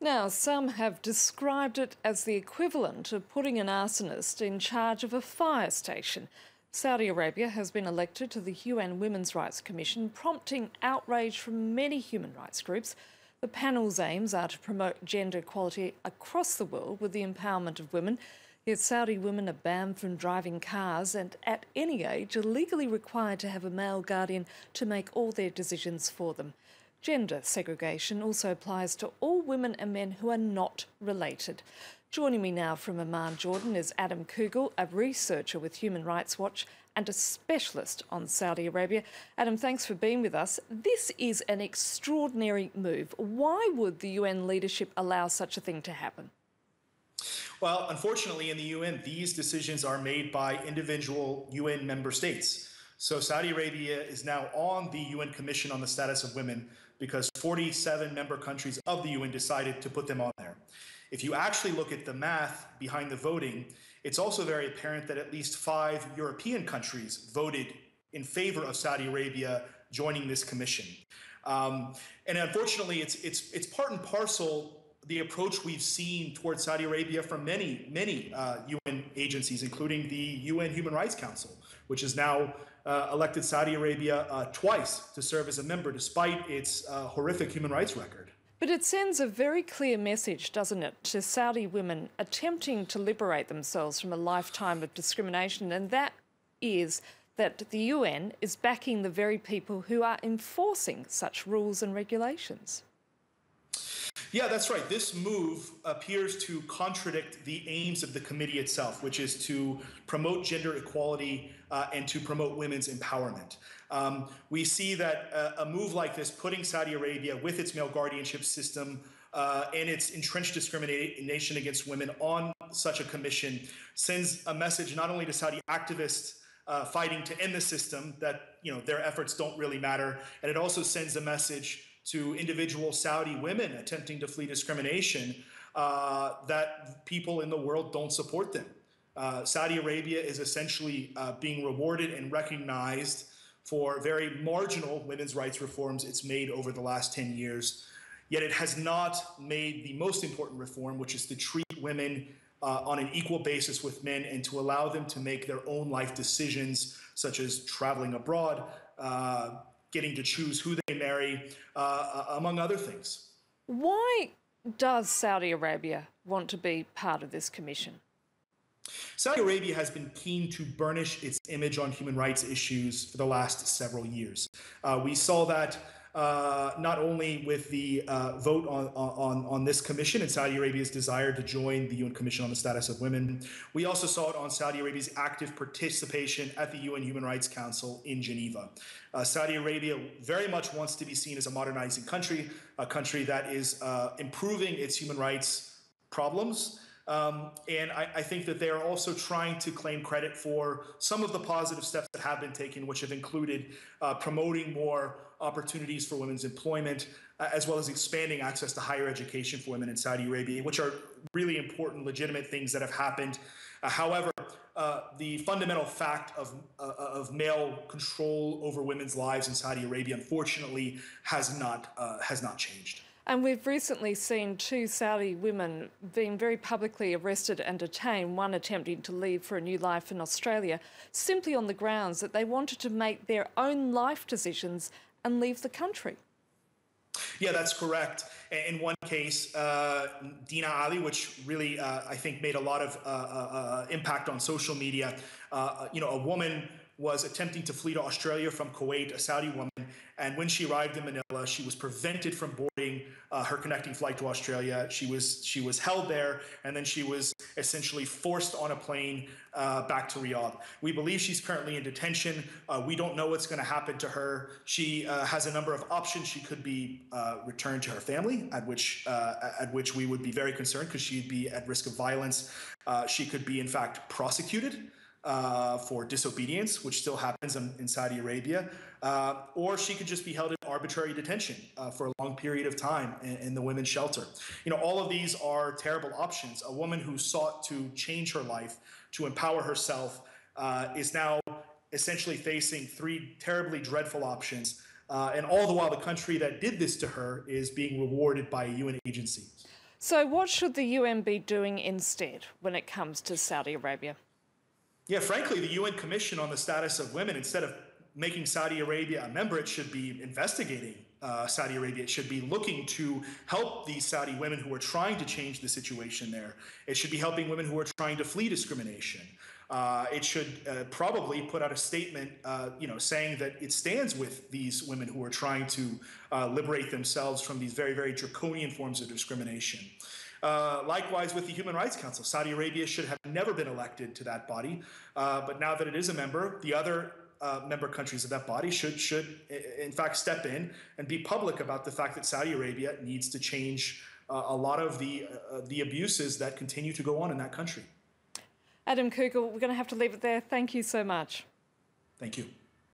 Now, some have described it as the equivalent of putting an arsonist in charge of a fire station. Saudi Arabia has been elected to the UN Women's Rights Commission, prompting outrage from many human rights groups. The panel's aims are to promote gender equality across the world with the empowerment of women. Yet Saudi women are banned from driving cars and at any age are legally required to have a male guardian to make all their decisions for them. Gender segregation also applies to all women and men who are not related. Joining me now from Amman, Jordan, is Adam Coogle, a researcher with Human Rights Watch and a specialist on Saudi Arabia. Adam, thanks for being with us. This is an extraordinary move. Why would the UN leadership allow such a thing to happen? Well, unfortunately, in the UN, these decisions are made by individual UN member states. So Saudi Arabia is now on the UN Commission on the Status of Women because 47 member countries of the UN decided to put them on there. If you actually look at the math behind the voting, it's also very apparent that at least 5 European countries voted in favor of Saudi Arabia joining this commission. And unfortunately, it's part and parcel the approach we've seen towards Saudi Arabia from many UN agencies, including the UN Human Rights Council, which has now elected Saudi Arabia twice to serve as a member, despite its horrific human rights record. But it sends a very clear message, doesn't it, to Saudi women attempting to liberate themselves from a lifetime of discrimination, and that is that the UN is backing the very people who are enforcing such rules and regulations. Yeah, that's right. This move appears to contradict the aims of the committee itself, which is to promote gender equality and to promote women's empowerment. We see that a move like this, putting Saudi Arabia with its male guardianship system and its entrenched discrimination against women on such a commission, sends a message not only to Saudi activists fighting to end the system that their efforts don't really matter, and it also sends a message to individual Saudi women attempting to flee discrimination that people in the world don't support them. Saudi Arabia is essentially being rewarded and recognized for very marginal women's rights reforms it's made over the last 10 years. Yet it has not made the most important reform, which is to treat women on an equal basis with men and to allow them to make their own life decisions, such as traveling abroad, getting to choose who they marry, among other things. Why does Saudi Arabia want to be part of this commission? Saudi Arabia has been keen to burnish its image on human rights issues for the last several years. We saw that not only with the vote on this commission and Saudi Arabia's desire to join the UN Commission on the Status of Women. We also saw it on Saudi Arabia's active participation at the UN Human Rights Council in Geneva. Saudi Arabia very much wants to be seen as a modernizing country, a country that is improving its human rights problems. And I think that they are also trying to claim credit for some of the positive steps that have been taken, which have included promoting more opportunities for women's employment, as well as expanding access to higher education for women in Saudi Arabia, which are really important, legitimate things that have happened. However, the fundamental fact of male control over women's lives in Saudi Arabia, unfortunately, has not changed. And we've recently seen 2 Saudi women being very publicly arrested and detained, one attempting to leave for a new life in Australia, simply on the grounds that they wanted to make their own life decisions and leave the country. Yeah, that's correct. In one case, Dina Ali, which really, I think, made a lot of impact on social media, a woman was attempting to flee to Australia from Kuwait, a Saudi woman, and when she arrived in Manila, she was prevented from boarding her connecting flight to Australia. She was held there, and then she was essentially forced on a plane back to Riyadh. We believe she's currently in detention. We don't know what's going to happen to her. She has a number of options. She could be returned to her family, at which we would be very concerned because she'd be at risk of violence. She could be, in fact, prosecuted for disobedience, which still happens in Saudi Arabia, or she could just be held in arbitrary detention for a long period of time in the women's shelter. All of these are terrible options. A woman who sought to change her life, to empower herself, is now essentially facing 3 terribly dreadful options. And all the while, the country that did this to her is being rewarded by a UN agency. So what should the UN be doing instead when it comes to Saudi Arabia? Yeah, frankly, the UN Commission on the Status of Women, instead of making Saudi Arabia a member, it should be investigating Saudi Arabia. It should be looking to help these Saudi women who are trying to change the situation there. It should be helping women who are trying to flee discrimination. It should probably put out a statement, saying that it stands with these women who are trying to liberate themselves from these very, very draconian forms of discrimination. Likewise with the Human Rights Council. Saudi Arabia should have never been elected to that body, but now that it is a member, the other member countries of that body should in fact step in and be public about the fact that Saudi Arabia needs to change a lot of the abuses that continue to go on in that country. Adam Coogle, we're going to have to leave it there. Thank you so much. Thank you.